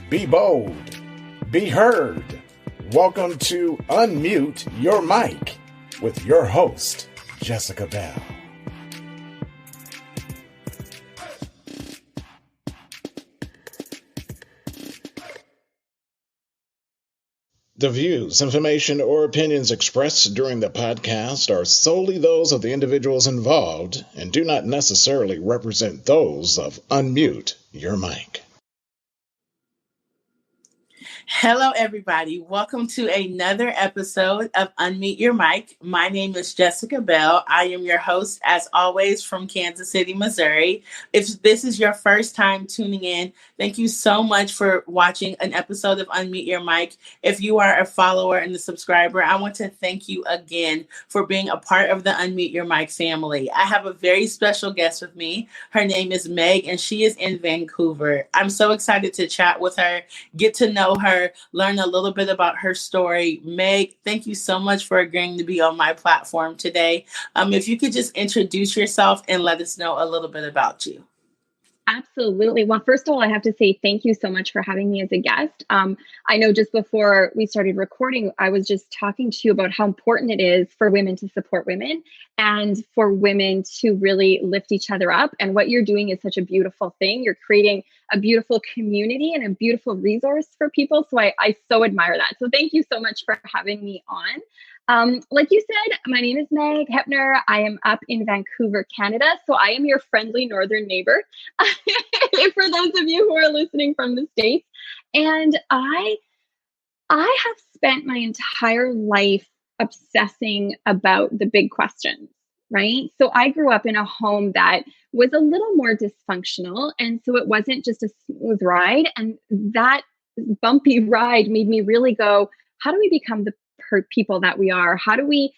Be bold. Be heard. Welcome to Unmute Your Mic with your host, Jessica Bell. The views, information, or opinions expressed during the podcast are solely those of the individuals involved and do not necessarily represent those of Unmute Your Mic. Hello, everybody. Welcome to another episode of Unmute Your Mic. My name is Jessica Bell. I am your host, as always, from Kansas City, Missouri. If this is your first time tuning in, thank you so much for watching an episode of Unmute Your Mic. If you are a follower and a subscriber, I want to thank you again for being a part of the Unmute Your Mic family. I have a very special guest with me. Her name is Meg, and she is in Vancouver. I'm so excited to chat with her, get to know her, learn a little bit about her story. Meg, thank you so much for agreeing to be on my platform today. If you could just introduce yourself and let us know a little bit about you. Absolutely. Well, first of all, I have to say thank you so much for having me as a guest. I know just before we started recording, I was just talking to you about how important it is for women to support women and for women to really lift each other up. And what you're doing is such a beautiful thing. You're creating a beautiful community and a beautiful resource for people. So I so admire that. So thank you so much for having me on. Like you said, my name is Meg Heppner. I am up in Vancouver, Canada. So I am your friendly northern neighbor for those of you who are listening from the States. And I have spent my entire life obsessing about the big questions, right? So I grew up in a home that was a little more dysfunctional. And so it wasn't just a smooth ride. And that bumpy ride made me really go, how do we become the people that we are? How do we,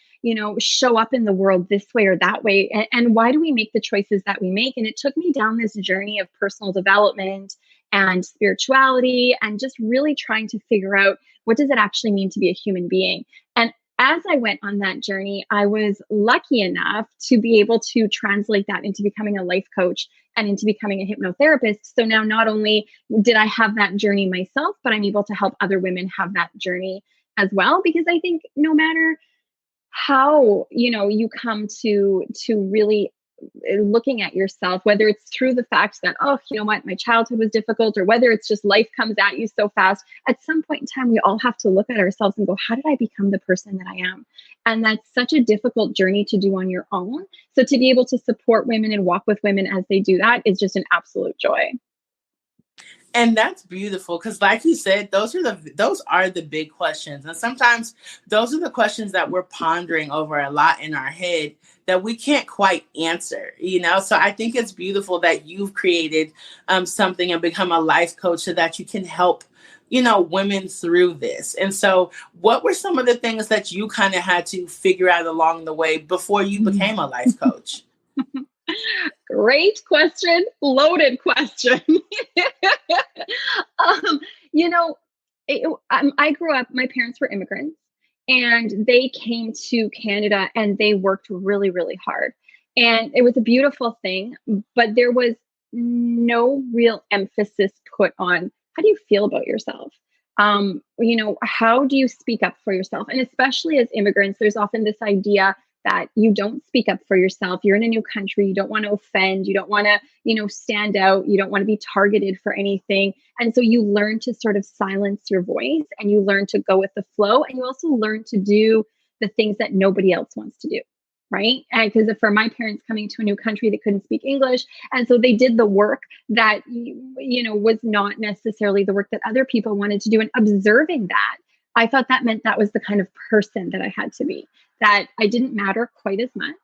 show up in the world this way or that way? And why do we make the choices that we make? And it took me down this journey of personal development and spirituality and just really trying to figure out, what does it actually mean to be a human being? And as I went on that journey, I was lucky enough to be able to translate that into becoming a life coach and into becoming a hypnotherapist. So now not only did I have that journey myself, but I'm able to help other women have that journey as well, because I think no matter how, you come to really looking at yourself, whether it's through the fact that, oh, you know what, my childhood was difficult, or whether it's just life comes at you so fast, at some point in time, we all have to look at ourselves and go, how did I become the person that I am? And that's such a difficult journey to do on your own. So to be able to support women and walk with women as they do that is just an absolute joy. And that's beautiful because, like you said, those are the big questions. And sometimes those are the questions that we're pondering over a lot in our head that we can't quite answer, So I think it's beautiful that you've created something and become a life coach so that you can help, women through this. And so what were some of the things that you kind of had to figure out along the way before you became a life coach? Great question. Loaded question. I grew up, my parents were immigrants and they came to Canada and they worked really, really hard. And it was a beautiful thing, but there was no real emphasis put on, how do you feel about yourself? How do you speak up for yourself? And especially as immigrants, there's often this idea that you don't speak up for yourself. You're in a new country. You don't want to offend. You don't want to, stand out. You don't want to be targeted for anything. And so you learn to sort of silence your voice and you learn to go with the flow. And you also learn to do the things that nobody else wants to do. Right. And because for my parents coming to a new country, they couldn't speak English. And so they did the work that, was not necessarily the work that other people wanted to do. And observing that, I thought that meant that was the kind of person that I had to be, that I didn't matter quite as much,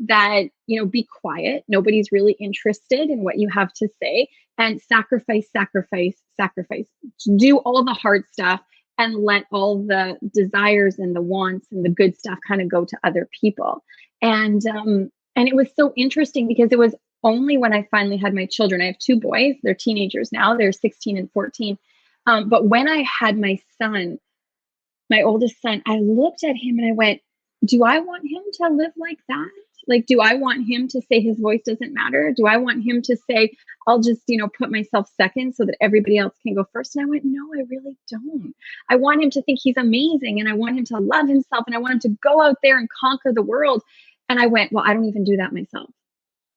that, be quiet. Nobody's really interested in what you have to say, and sacrifice, do all the hard stuff and let all the desires and the wants and the good stuff kind of go to other people. And it was so interesting because it was only when I finally had my children. I have two boys. They're teenagers now. They're 16 and 14. But when I had my son, my oldest son, I looked at him and I went, do I want him to live like that? Like, do I want him to say his voice doesn't matter? Do I want him to say, I'll just, put myself second so that everybody else can go first? And I went, no, I really don't. I want him to think he's amazing, and I want him to love himself, and I want him to go out there and conquer the world. And I went, well, I don't even do that myself.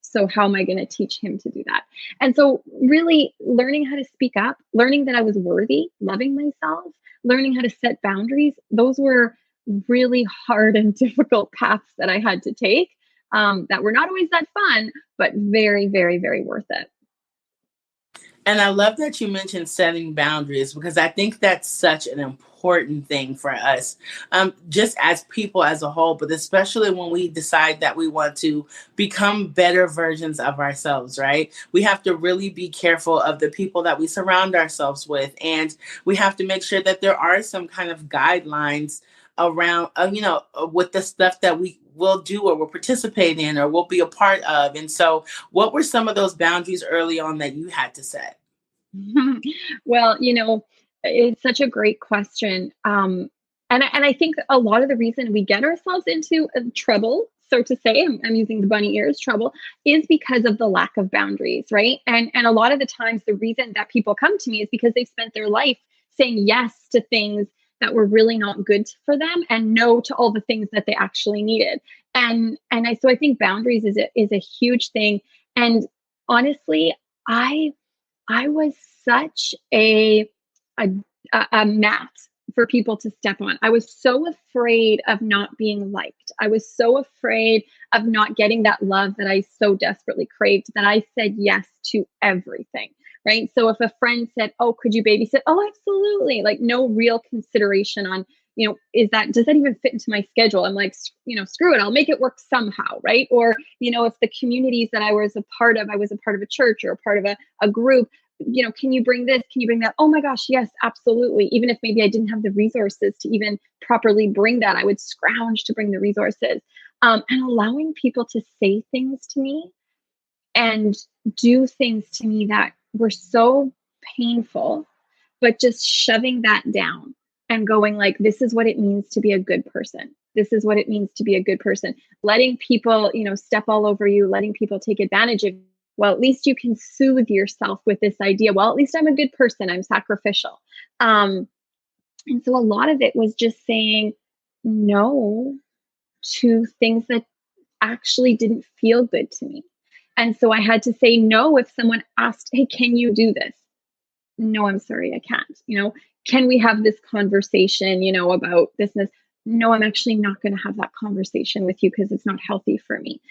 So how am I going to teach him to do that? And so really learning how to speak up, learning that I was worthy, loving myself, learning how to set boundaries, those were really hard and difficult paths that I had to take, that were not always that fun, but very, very, very worth it. And I love that you mentioned setting boundaries, because I think that's such an important thing for us, just as people as a whole, but especially when we decide that we want to become better versions of ourselves, right? We have to really be careful of the people that we surround ourselves with. And we have to make sure that there are some kind of guidelines around, with the stuff that we will do or will participate in or will be a part of. And so what were some of those boundaries early on that you had to set? Well, it's such a great question. And I think a lot of the reason we get ourselves into trouble, so to say, I'm using the bunny ears, trouble, is because of the lack of boundaries, right? And a lot of the times the reason that people come to me is because they've spent their life saying yes to things that were really not good for them and no to all the things that they actually needed. So I think boundaries is a huge thing. And honestly, I was such a mat for people to step on. I was so afraid of not being liked. I was so afraid of not getting that love that I so desperately craved that I said yes to everything, right? So if a friend said, "Oh, could you babysit?" "Oh, absolutely." Like, no real consideration on, does that even fit into my schedule? I'm like, screw it. I'll make it work somehow, right? Or, if the communities that I was a part of a church or a part of a group, can you bring this? Can you bring that? Oh my gosh, yes, absolutely. Even if maybe I didn't have the resources to even properly bring that, I would scrounge to bring the resources. And allowing people to say things to me and do things to me that were so painful, but just shoving that down and going like, this is what it means to be a good person. This is what it means to be a good person. Letting people, step all over you, letting people take advantage of you. Well, at least you can soothe yourself with this idea. Well, at least I'm a good person. I'm sacrificial. And so a lot of it was just saying no to things that actually didn't feel good to me. And so I had to say no if someone asked, "Hey, can you do this?" "No, I'm sorry, I can't." "Can we have this conversation, about this and this?" "No, I'm actually not going to have that conversation with you because it's not healthy for me."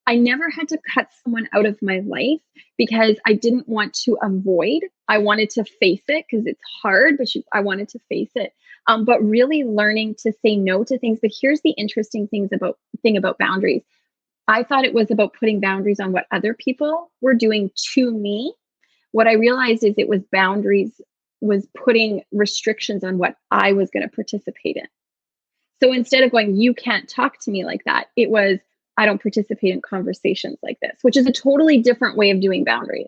I never had to cut someone out of my life because I didn't want to avoid. I wanted to face it because it's hard, but I wanted to face it. But really learning to say no to things. But here's the interesting thing about boundaries. I thought it was about putting boundaries on what other people were doing to me. What I realized is it was boundaries, was putting restrictions on what I was going to participate in. So instead of going, "You can't talk to me like that," it was, "I don't participate in conversations like this," which is a totally different way of doing boundaries.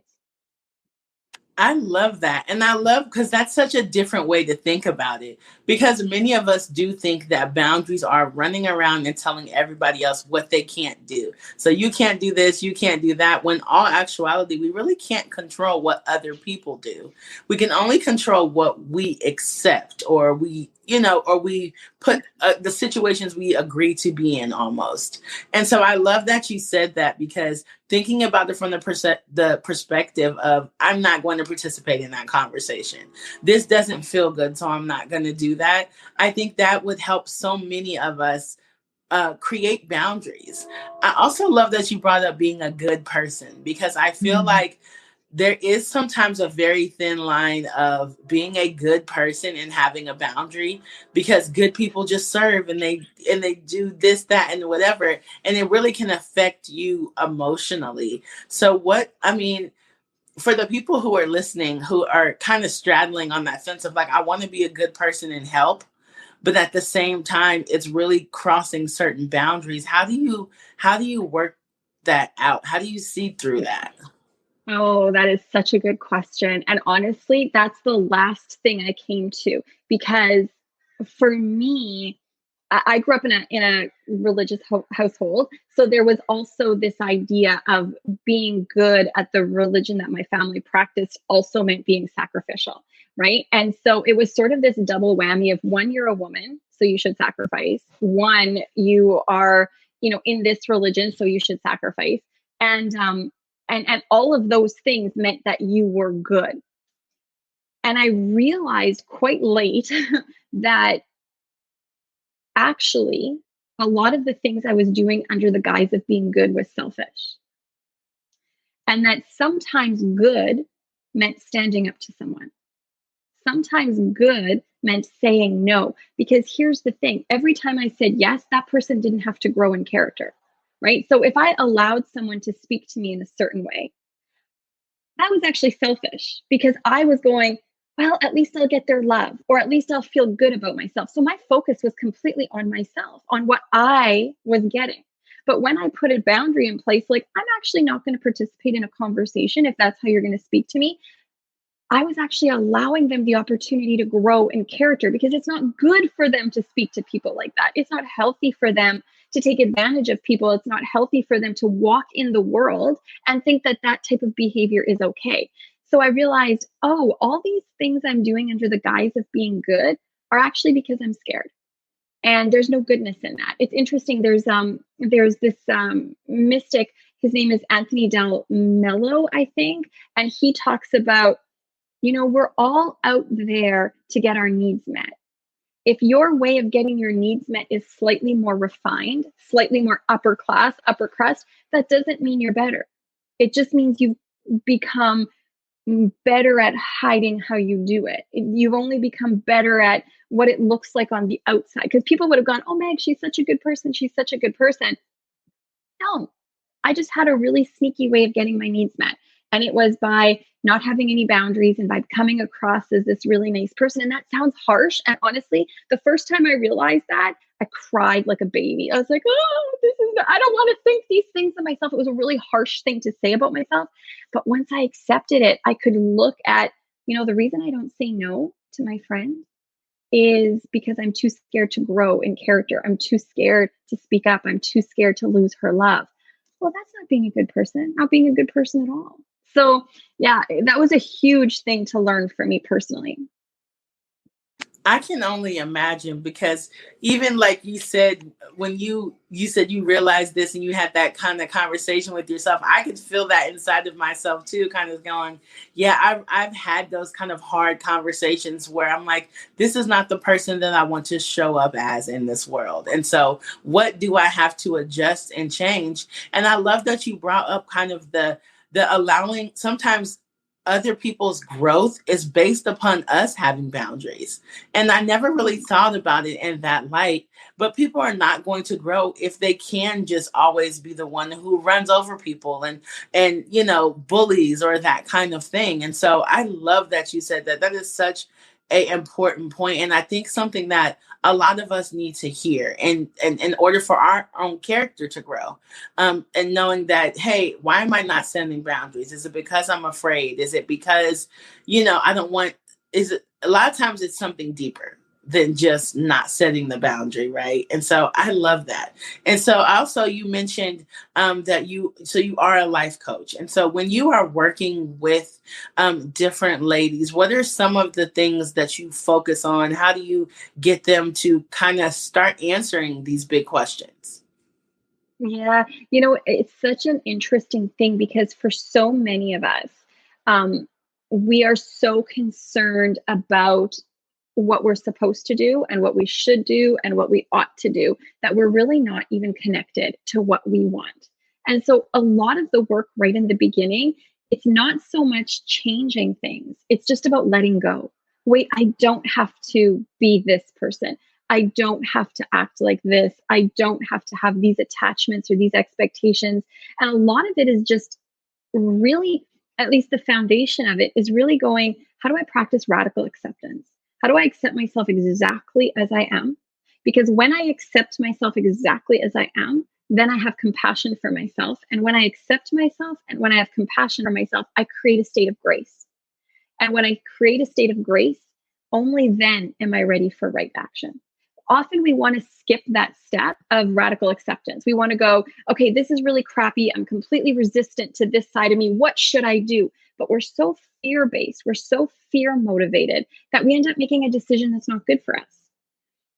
I love that. And I love, because that's such a different way to think about it. Because many of us do think that boundaries are running around and telling everybody else what they can't do. So you can't do this, you can't do that. When all actuality, we really can't control what other people do. We can only control what we accept, or we put the situations we agree to be in almost. And so I love that you said that, because thinking about it from the perspective of, I'm not going to participate in that conversation. This doesn't feel good, so I'm not going to do that. I think that would help so many of us create boundaries. I also love that you brought up being a good person, because I feel like there is sometimes a very thin line of being a good person and having a boundary, because good people just serve and they do this, that, and whatever. And it really can affect you emotionally. So for the people who are listening, who are kind of straddling on that fence of like, I want to be a good person and help, but at the same time, it's really crossing certain boundaries. How do you work that out? How do you see through that? Oh, that is such a good question. And honestly, that's the last thing I came to, because for me, I grew up in a religious household. So there was also this idea of being good at the religion that my family practiced also meant being sacrificial, right? And so it was sort of this double whammy of, one, you're a woman, so you should sacrifice. One, you are, in this religion, so you should sacrifice. And all of those things meant that you were good. And I realized quite late that actually a lot of the things I was doing under the guise of being good was selfish. And that sometimes good meant standing up to someone. Sometimes good meant saying no. Because here's the thing, every time I said yes, that person didn't have to grow in character, right? So if I allowed someone to speak to me in a certain way, that was actually selfish, because I was going, well, at least I'll get their love, or at least I'll feel good about myself. So my focus was completely on myself, on what I was getting. But when I put a boundary in place, like, I'm actually not going to participate in a conversation if that's how you're going to speak to me, I was actually allowing them the opportunity to grow in character, because it's not good for them to speak to people like that. It's not healthy for them to take advantage of people. It's not healthy for them to walk in the world and think that that type of behavior is okay. So I realized, oh, all these things I'm doing under the guise of being good are actually because I'm scared. And there's no goodness in that. It's interesting. There's this mystic. His name is Anthony Del Mello, I think, and he talks about, we're all out there to get our needs met. If your way of getting your needs met is slightly more refined, slightly more upper class, upper crust, that doesn't mean you're better. It just means you've become better at hiding how you do it. You've only become better at what it looks like on the outside. Because people would have gone, oh, Meg, she's such a good person. She's such a good person. No, I just had a really sneaky way of getting my needs met. And it was by not having any boundaries and by coming across as this really nice person. And that sounds harsh. And honestly, the first time I realized that, I cried like a baby. I was like, oh, I don't want to think these things of myself. It was a really harsh thing to say about myself. But once I accepted it, I could look at, the reason I don't say no to my friends is because I'm too scared to grow in character. I'm too scared to speak up. I'm too scared to lose her love. Well, that's not being a good person, not being a good person at all. So yeah, that was a huge thing to learn for me personally. I can only imagine, because even like you said, when you said you realized this and you had that kind of conversation with yourself, I could feel that inside of myself too, kind of going, yeah, I've had those kind of hard conversations where I'm like, this is not the person that I want to show up as in this world. And so what do I have to adjust and change? And I love that you brought up kind of the allowing, sometimes other people's growth is based upon us having boundaries. And I never really thought about it in that light, but people are not going to grow if they can just always be the one who runs over people and bullies or that kind of thing. And so I love that you said that. That is such a important point, and I think something that a lot of us need to hear, and in order for our own character to grow, and knowing that, hey, why am I not setting boundaries? Is it because I'm afraid? Is it because I don't want? Is it, a lot of times it's something deeper than just not setting the boundary, right? And so I love that. And so also you mentioned that you are a life coach. And so when you are working with different ladies, what are some of the things that you focus on? How do you get them to kind of start answering these big questions? Yeah, it's such an interesting thing, because for so many of us, we are so concerned about what we're supposed to do and what we should do and what we ought to do, that we're really not even connected to what we want. And so a lot of the work right in the beginning, it's not so much changing things. It's just about letting go. Wait, I don't have to be this person. I don't have to act like this. I don't have to have these attachments or these expectations. And a lot of it is just really, at least the foundation of it is really going, how do I practice radical acceptance? How do I accept myself exactly as I am? Because when I accept myself exactly as I am, then I have compassion for myself. And when I accept myself and when I have compassion for myself, I create a state of grace. And when I create a state of grace, only then am I ready for right action. often we want to skip that step of radical acceptance. We want to go, okay, this is really crappy. I'm completely resistant to this side of me. What should I do? But we're so fear-based, we're so fear-motivated that we end up making a decision that's not good for us.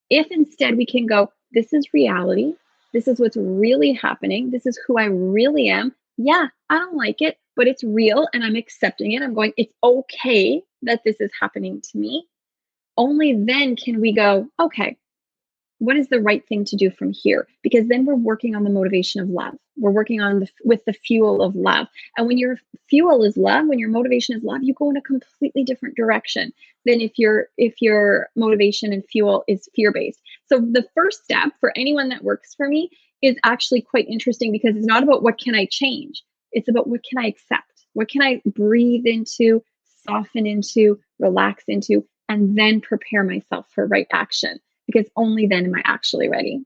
If instead we can go, this is reality, this is what's really happening, this is who I really am. Yeah, I don't like it, but it's real and I'm accepting it. I'm going, it's okay that this is happening to me. Only then can we go, okay, what is the right thing to do from here? Because then we're working on the motivation of love. We're working on with the fuel of love. And when your fuel is love, when your motivation is love, you go in a completely different direction than if your motivation and fuel is fear-based. So the first step for anyone that works for me is actually quite interesting, because it's not about what can I change. It's about what can I accept? What can I breathe into, soften into, relax into, and then prepare myself for right action, because only then am I actually ready.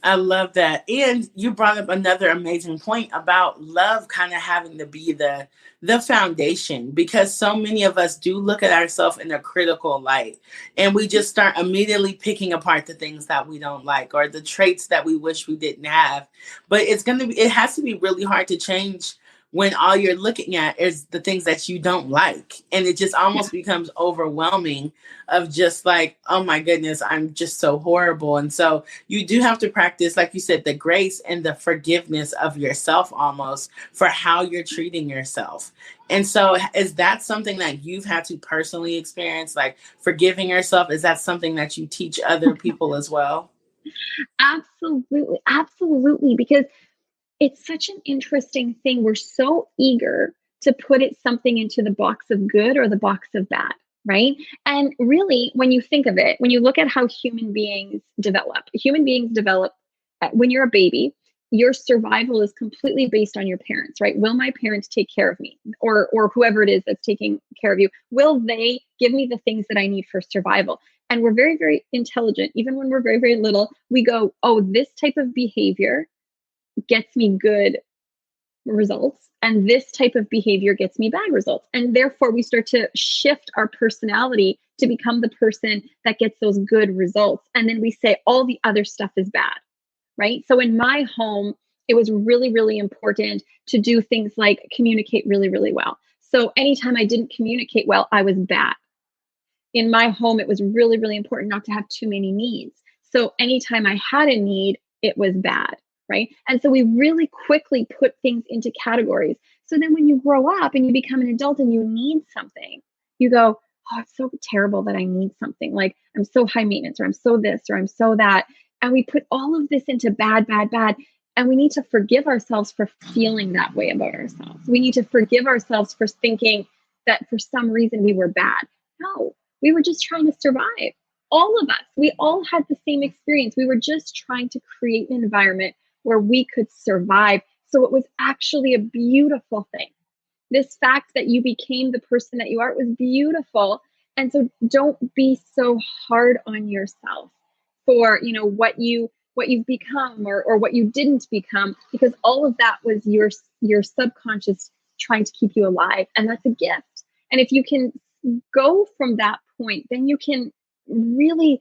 I love that. And you brought up another amazing point about love kind of having to be the foundation, because so many of us do look at ourselves in a critical light, and we just start immediately picking apart the things that we don't like or the traits that we wish we didn't have. But it has to be really hard to change when all you're looking at is the things that you don't like. And it just almost becomes overwhelming of just like, oh my goodness, I'm just so horrible. And so you do have to practice, like you said, the grace and the forgiveness of yourself almost for how you're treating yourself. And so is that something that you've had to personally experience, like forgiving yourself? Is that something that you teach other people as well? Absolutely. Absolutely. Because it's such an interesting thing. We're so eager to put something into the box of good or the box of bad, right? And really, when you think of it, when you look at how human beings develop when you're a baby, your survival is completely based on your parents, right? Will my parents take care of me, or whoever it is that's taking care of you? Will they give me the things that I need for survival? And we're very, very intelligent. Even when we're very, very little, we go, oh, this type of behavior gets me good results, and this type of behavior gets me bad results. And therefore, we start to shift our personality to become the person that gets those good results. And then we say all the other stuff is bad, right? So in my home, it was really, really important to do things like communicate really, really well. So anytime I didn't communicate well, I was bad. In my home, it was really, really important not to have too many needs. So anytime I had a need, it was bad, right? And so we really quickly put things into categories. So then when you grow up and you become an adult and you need something, you go, oh, it's so terrible that I need something. Like, I'm so high maintenance, or I'm so this, or I'm so that. And we put all of this into bad, bad, bad. And we need to forgive ourselves for feeling that way about ourselves. We need to forgive ourselves for thinking that for some reason we were bad. No, we were just trying to survive. All of us, we all had the same experience. We were just trying to create an environment where we could survive. So it was actually a beautiful thing. This fact that you became the person that you are was beautiful. And so don't be so hard on yourself for, what you've become, or what you didn't become, because all of that was your subconscious trying to keep you alive. And that's a gift. And if you can go from that point, then you can really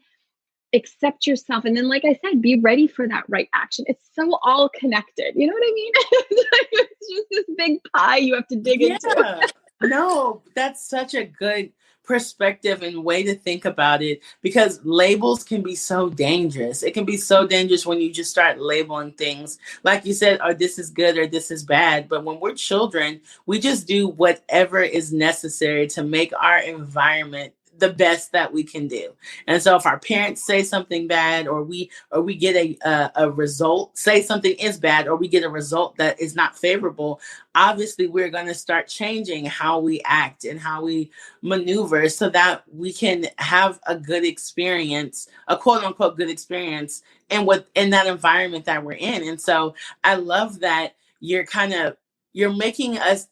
accept yourself. And then, like I said, be ready for that right action. It's so all connected. You know what I mean? It's just this big pie you have to dig into. No, that's such a good perspective and way to think about it, because labels can be so dangerous. It can be so dangerous when you just start labeling things, like you said, or this is good or this is bad. But when we're children, we just do whatever is necessary to make our environment the best that we can do. And so if our parents say something bad, or we get a result, say something is bad, or we get a result that is not favorable, obviously we're going to start changing how we act and how we maneuver, so that we can have a good experience, a quote unquote good experience in that environment that we're in. And so I love that you're making us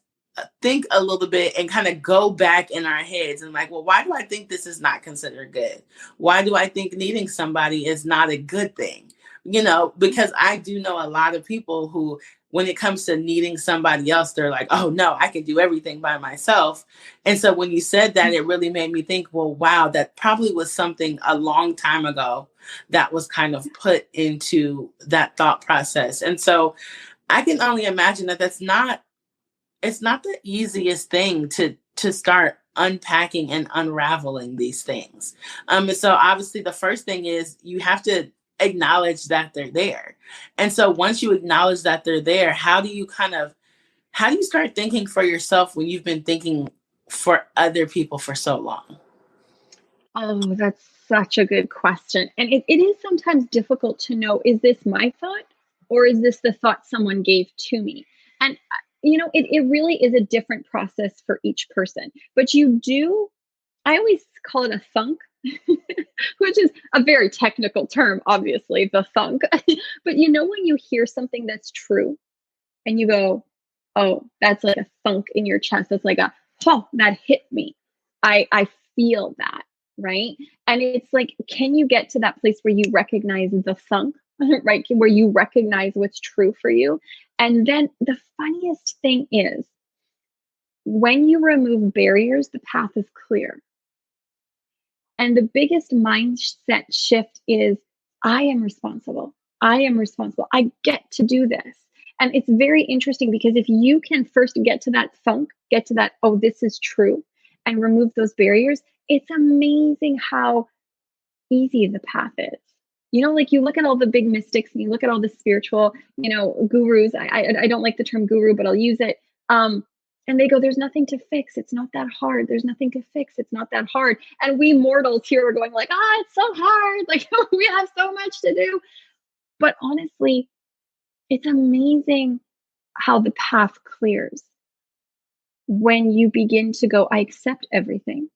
think a little bit and kind of go back in our heads and like, well, why do I think this is not considered good? Why do I think needing somebody is not a good thing? Because I do know a lot of people who, when it comes to needing somebody else, they're like, oh no, I can do everything by myself. And so when you said that, it really made me think, well, wow, that probably was something a long time ago that was kind of put into that thought process. And so I can only imagine that it's not the easiest thing to start unpacking and unraveling these things. And so obviously the first thing is you have to acknowledge that they're there. And so once you acknowledge that they're there, how do you start thinking for yourself when you've been thinking for other people for so long? Oh, that's such a good question. And it is sometimes difficult to know, is this my thought or is this the thought someone gave to me? And, it really is a different process for each person. But I always call it a thunk, which is a very technical term, obviously, the thunk. But when you hear something that's true and you go, oh, that's like a thunk in your chest. It's like oh, that hit me. I feel that, right? And it's like, can you get to that place where you recognize the thunk, right? Where you recognize what's true for you. And then the funniest thing is when you remove barriers, the path is clear. And the biggest mindset shift is I am responsible. I am responsible. I get to do this. And it's very interesting because if you can first get to that thunk, get to that, oh, this is true, and remove those barriers, it's amazing how easy the path is. Like you look at all the big mystics and you look at all the spiritual, gurus. I don't like the term guru, but I'll use it. And they go, there's nothing to fix. It's not that hard. There's nothing to fix. It's not that hard. And we mortals here are going like, it's so hard. Like we have so much to do. But honestly, it's amazing how the path clears when you begin to go, I accept everything.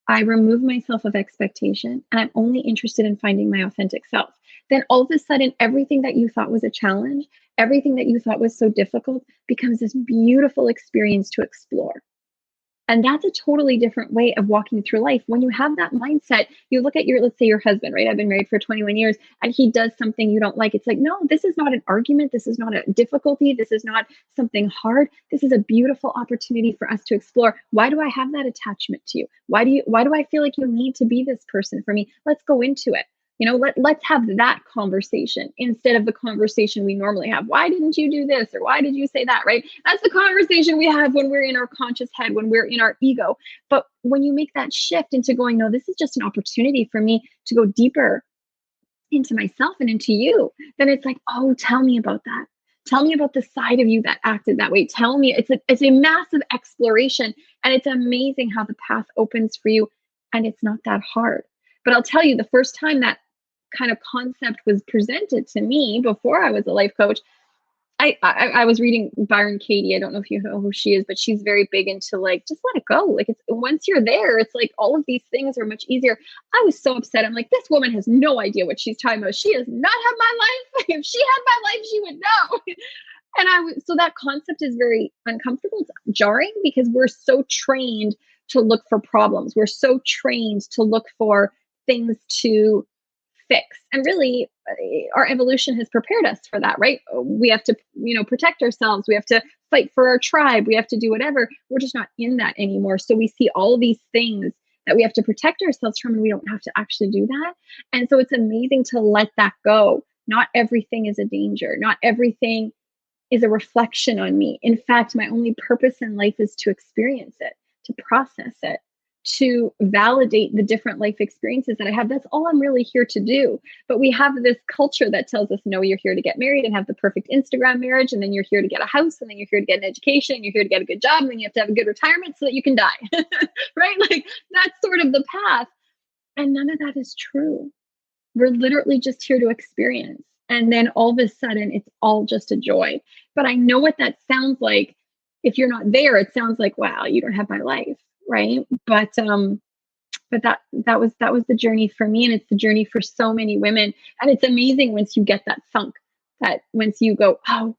I remove myself of expectation and I'm only interested in finding my authentic self. Then all of a sudden, everything that you thought was a challenge, everything that you thought was so difficult becomes this beautiful experience to explore. And that's a totally different way of walking through life. When you have that mindset, you look at let's say your husband, right? I've been married for 21 years and he does something you don't like. It's like, no, this is not an argument. This is not a difficulty. This is not something hard. This is a beautiful opportunity for us to explore. Why do I have that attachment to you? Why do I feel like you need to be this person for me? Let's go into it. Let's have that conversation instead of the conversation we normally have. Why didn't you do this? Or why did you say that? Right? That's the conversation we have when we're in our conscious head, when we're in our ego. But when you make that shift into going, no, this is just an opportunity for me to go deeper into myself and into you, then it's like, oh, tell me about that. Tell me about the side of you that acted that way. Tell me. It's a massive exploration. And it's amazing how the path opens for you. And it's not that hard. But I'll tell you, the first time that kind of concept was presented to me before I was a life coach, I was reading Byron Katie. I don't know if you know who she is, but she's very big into like, just let it go. Like once you're there, it's like all of these things are much easier. I was so upset. I'm like, this woman has no idea what she's talking about. She does not have my life. If she had my life, she would know. And so that concept is very uncomfortable. It's jarring because we're so trained to look for problems. We're so trained to look for things to fix. And really, our evolution has prepared us for that, right? We have to, protect ourselves. We have to fight for our tribe. We have to do whatever. We're just not in that anymore. So we see all these things that we have to protect ourselves from, and we don't have to actually do that. And so it's amazing to let that go. Not everything is a danger. Not everything is a reflection on me. In fact, my only purpose in life is to experience it, to process it, to validate the different life experiences that I have. That's all I'm really here to do. But we have this culture that tells us, no, you're here to get married and have the perfect Instagram marriage. And then you're here to get a house. And then you're here to get an education. You're here to get a good job. And then you have to have a good retirement so that you can die. Right? Like that's sort of the path. And none of that is true. We're literally just here to experience. And then all of a sudden, it's all just a joy. But I know what that sounds like. If you're not there, it sounds like, wow, you don't have my life. Right. But that was the journey for me. And it's the journey for so many women. And it's amazing once you get that thunk, that once you go, oh,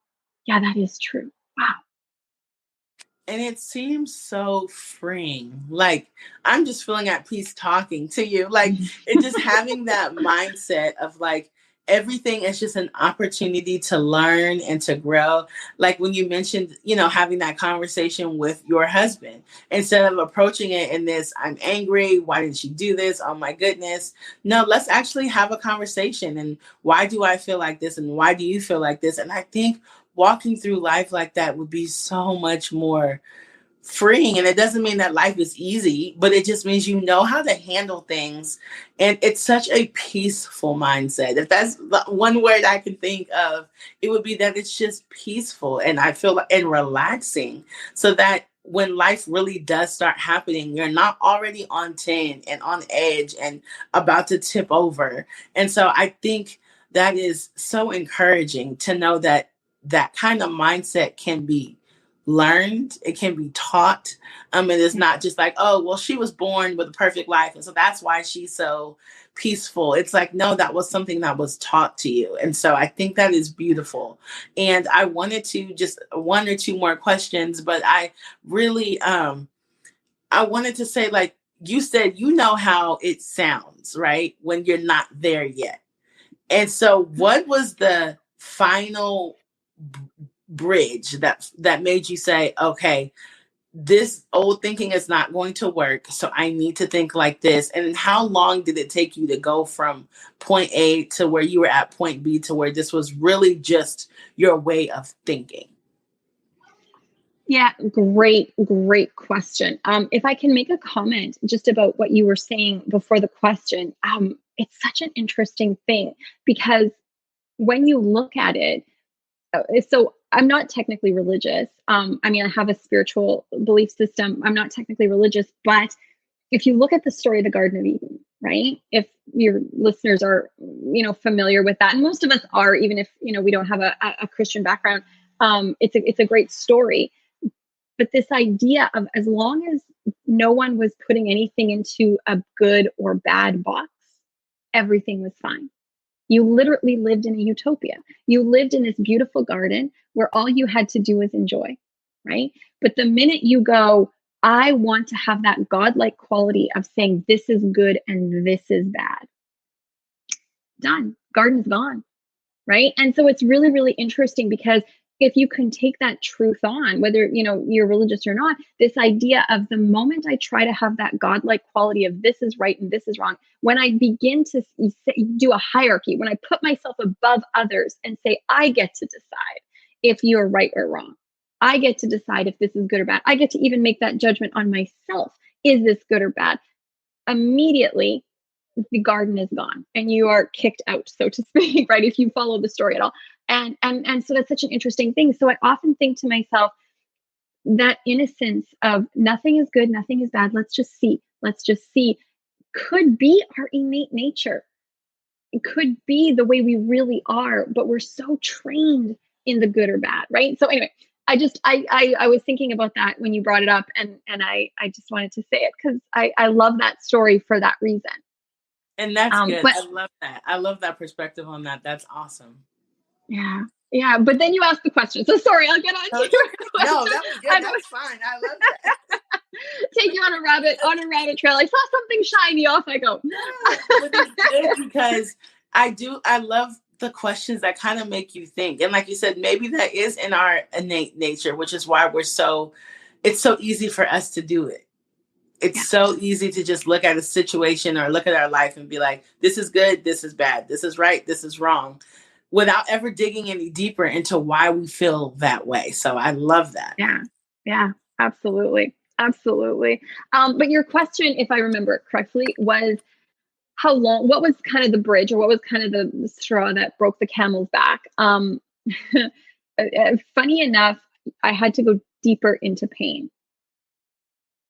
yeah, that is true. Wow. And it seems so freeing. Like I'm just feeling at peace talking to you. Like it's just having that mindset of like, everything is just an opportunity to learn and to grow. Like when you mentioned, having that conversation with your husband, instead of approaching it in this, I'm angry, why did she do this? Oh my goodness. No, let's actually have a conversation. And why do I feel like this? And why do you feel like this? And I think walking through life like that would be so much more freeing. And it doesn't mean that life is easy, but it just means you know how to handle things. And it's such a peaceful mindset. If that's the one word I can think of, it would be that it's just peaceful, and I feel and relaxing, so that when life really does start happening, you're not already on 10 and on edge and about to tip over. And so I think that is so encouraging to know that that kind of mindset can be learned, it can be taught. It is not just like, oh well, she was born with a perfect life and so that's why she's so peaceful. It's like, no, that was something that was taught to you. And so I think that is beautiful. And I wanted to just one or two more questions, but I really I wanted to say, like you said, how it sounds, right, when you're not there yet. And so what was the final bridge that made you say, okay, this old thinking is not going to work, so I need to think like this? And how long did it take you to go from point A to where you were at point B, to where this was really just your way of thinking? Yeah, great question. If I can make a comment just about what you were saying before the question, it's such an interesting thing, because when you look at it, so I'm not technically religious. I mean, I have a spiritual belief system. I'm not technically religious, but if you look at the story of the Garden of Eden, right? If your listeners are, familiar with that, and most of us are, even if, we don't have a Christian background, it's a great story. But this idea of, as long as no one was putting anything into a good or bad box, everything was fine. You literally lived in a utopia. You lived in this beautiful garden where all you had to do was enjoy, right? But the minute you go, I want to have that godlike quality of saying this is good and this is bad, done. Garden's gone, right? And so it's really, really interesting, because if you can take that truth on, whether you're religious or not, this idea of, the moment I try to have that godlike quality of this is right and this is wrong, when I begin to do a hierarchy, when I put myself above others and say, I get to decide if you're right or wrong, I get to decide if this is good or bad, I get to even make that judgment on myself, is this good or bad? Immediately the garden is gone and you are kicked out, so to speak, right? If you follow the story at all. And so that's such an interesting thing. So I often think to myself, that innocence of nothing is good, nothing is bad, let's just see, could be our innate nature. It could be the way we really are, but we're so trained in the good or bad, right? So anyway, I was thinking about that when you brought it up, and I just wanted to say it because I love that story for that reason. And that's good. But I love that. I love that perspective on that. That's awesome. Yeah. Yeah. But then you asked the question. So sorry, I'll get on to your question. No, that was good. That's fine. I love that. Take you on a rabbit trail. I saw something shiny, off I go. But it's good because I love the questions that kind of make you think. And like you said, maybe that is in our innate nature, which is why it's so easy for us to do it. It's so easy to just look at a situation or look at our life and be like, this is good, this is bad, this is right, this is wrong, without ever digging any deeper into why we feel that way. So I love that. Yeah, absolutely. But your question, if I remember it correctly, was what was kind of the bridge, or what was kind of the straw that broke the camel's back? Funny enough, I had to go deeper into pain,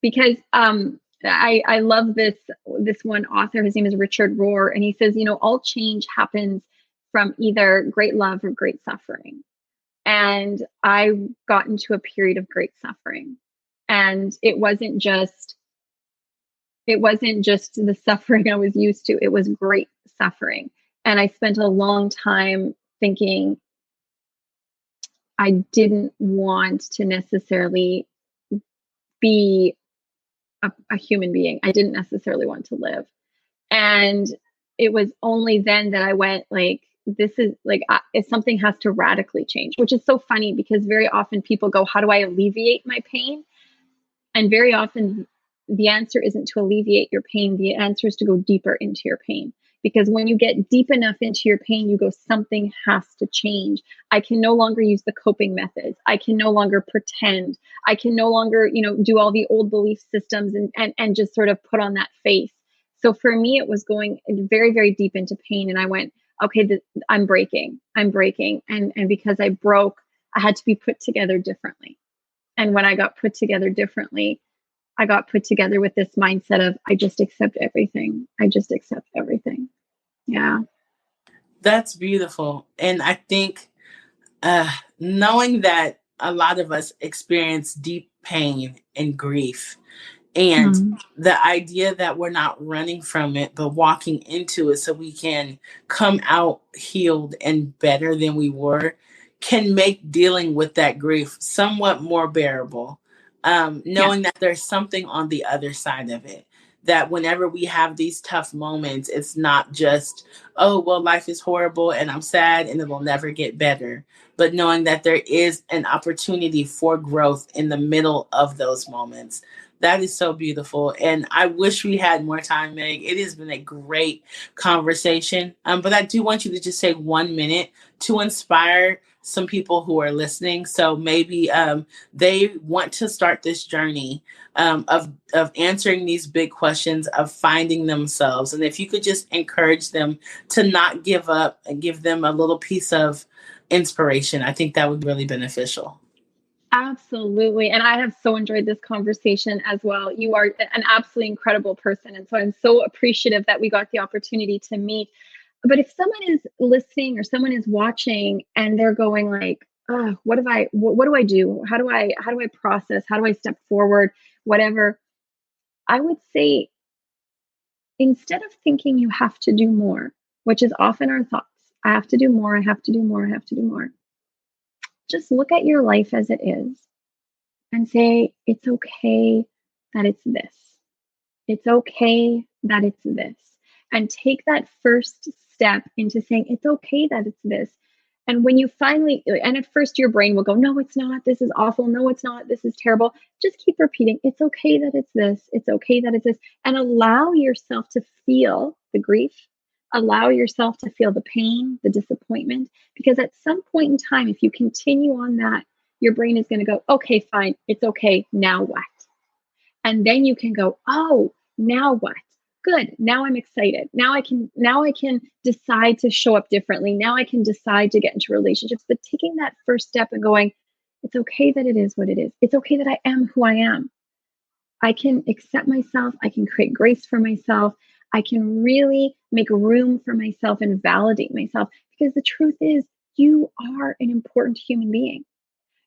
because I love this one author. His name is Richard Rohr, and he says, all change happens from either great love or great suffering. And I got into a period of great suffering, and it wasn't just the suffering I was used to. It was great suffering, and I spent a long time thinking I didn't want to necessarily be a human being. I didn't necessarily want to live. And it was only then that I went, like, this is like, if something has to radically change, which is so funny because very often people go, how do I alleviate my pain? And very often the answer isn't to alleviate your pain. The answer is to go deeper into your pain. Because when you get deep enough into your pain, you go, something has to change. I can no longer use the coping methods. I can no longer pretend. I can no longer, do all the old belief systems and just sort of put on that face. So for me, it was going very, very deep into pain. And I went, okay, I'm breaking. And because I broke, I had to be put together differently. And when I got put together differently, I got put together with this mindset of, I just accept everything. I just accept everything. Yeah. That's beautiful. And I think knowing that a lot of us experience deep pain and grief, and the idea that we're not running from it, but walking into it so we can come out healed and better than we were, can make dealing with that grief somewhat more bearable. Knowing that there's something on the other side of it. That whenever we have these tough moments, it's not just, oh, well, life is horrible and I'm sad and it will never get better. But knowing that there is an opportunity for growth in the middle of those moments. That is so beautiful. And I wish we had more time, Meg. It has been a great conversation. But I do want you to just take 1 minute to inspire some people who are listening. So maybe they want to start this journey of answering these big questions, of finding themselves. And if you could just encourage them to not give up and give them a little piece of inspiration, I think that would be really beneficial. Absolutely. And I have so enjoyed this conversation as well. You are an absolutely incredible person. And so I'm so appreciative that we got the opportunity to meet. But if someone is listening or someone is watching and they're going like, oh, what do I do? How do I process? How do I step forward? Whatever. I would say, instead of thinking you have to do more, which is often our thoughts, I have to do more, I have to do more, I have to do more. Just look at your life as it is and say, it's okay that it's this. It's okay that it's this. And take that first step into saying, it's okay that it's this. And when you finally, and at first your brain will go, no, it's not. This is awful. No, it's not. This is terrible. Just keep repeating, it's okay that it's this. It's okay that it's this. And allow yourself to feel the grief. Allow yourself to feel the pain, the disappointment, because at some point in time, if you continue on that, your brain is going to go, okay, fine. It's okay. Now what? And then you can go, oh, now what? Good. Now I'm excited. Now I can decide to show up differently. Now I can decide to get into relationships. But taking that first step and going, it's okay that it is what it is. It's okay that I am who I am. I can accept myself. I can create grace for myself. I can really make room for myself and validate myself, because the truth is, you are an important human being.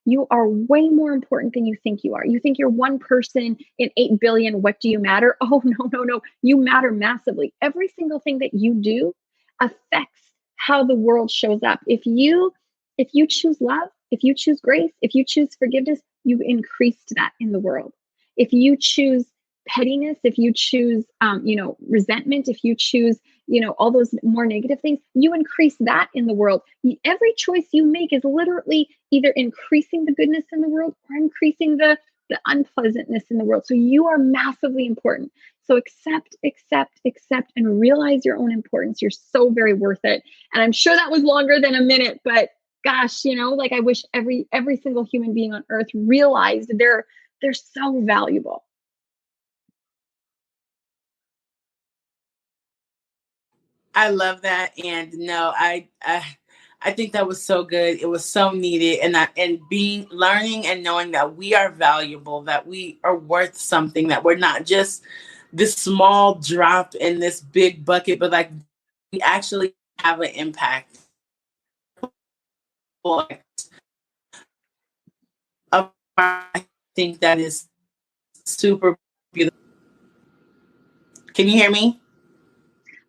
You are way more important than you think you are. You think you're one person in 8 billion. What do you matter? Oh, no. You matter massively. Every single thing that you do affects how the world shows up. If you choose love, if you choose grace, if you choose forgiveness, you've increased that in the world. If you choose pettiness, if you choose, resentment, if you choose, all those more negative things, you increase that in the world. Every choice you make is literally either increasing the goodness in the world or increasing the unpleasantness in the world. So you are massively important. So accept, and realize your own importance. You're so very worth it. And I'm sure that was longer than a minute, but gosh, I wish every single human being on earth realized they're so valuable. I love that. And no, I think that was so good. It was so needed. And learning and knowing that we are valuable, that we are worth something, that we're not just this small drop in this big bucket, but like we actually have an impact. I think that is super beautiful. Can you hear me?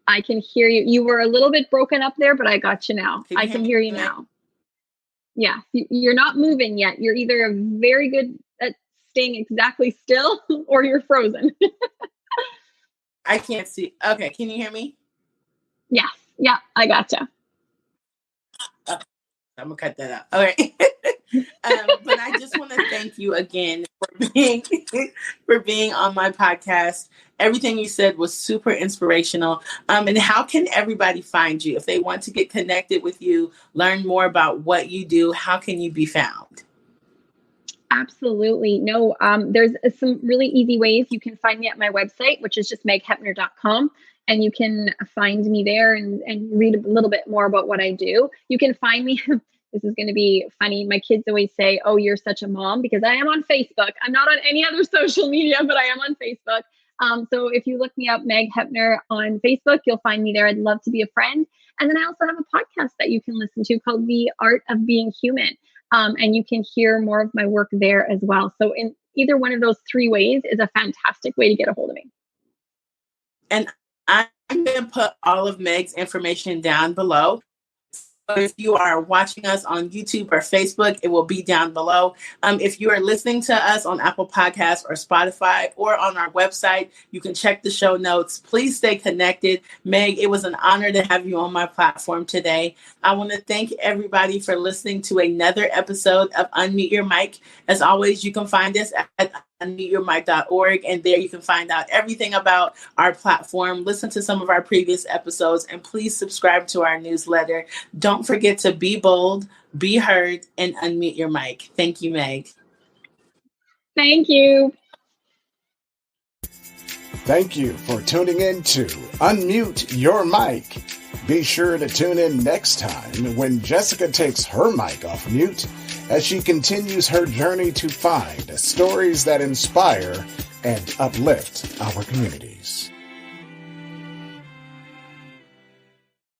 I can hear you. You were a little bit broken up there, but I got you now. I can hear you me? now. Yeah, you're not moving yet. You're either very good at staying exactly still or you're frozen. I can't see. Okay, can you hear me? Yes. Yeah, I gotcha. I'm gonna cut that out. All right. But I just want to thank you again for being for being on my podcast. Everything you said was super inspirational. And how can everybody find you if they want to get connected with you, learn more about what you do? How can you be found? Absolutely. No, there's some really easy ways. You can find me at my website, which is just megheppner.com. And you can find me there and read a little bit more about what I do. You can find me. This is going to be funny. My kids always say, "Oh, you're such a mom," because I am on Facebook. I'm not on any other social media, but I am on Facebook. So if you look me up, Meg Heppner on Facebook, you'll find me there. I'd love to be a friend. And then I also have a podcast that you can listen to called The Art of Being Human. And you can hear more of my work there as well. So in either one of those three ways is a fantastic way to get a hold of me. And I'm going to put all of Meg's information down below. If you are watching us on YouTube or Facebook, it will be down below. If you are listening to us on Apple Podcasts or Spotify or on our website, you can check the show notes. Please stay connected. Meg, it was an honor to have you on my platform today. I want to thank everybody for listening to another episode of Unmute Your Mic. As always, you can find us at unmuteyourmic.org, and there you can find out everything about our platform, listen to some of our previous episodes, and please subscribe to our newsletter. Don't forget to be bold, be heard, and unmute your mic. Thank you, Meg. Thank you. Thank you for tuning in to Unmute Your Mic. Be sure to tune in next time when Jessica takes her mic off mute as she continues her journey to find stories that inspire and uplift our communities.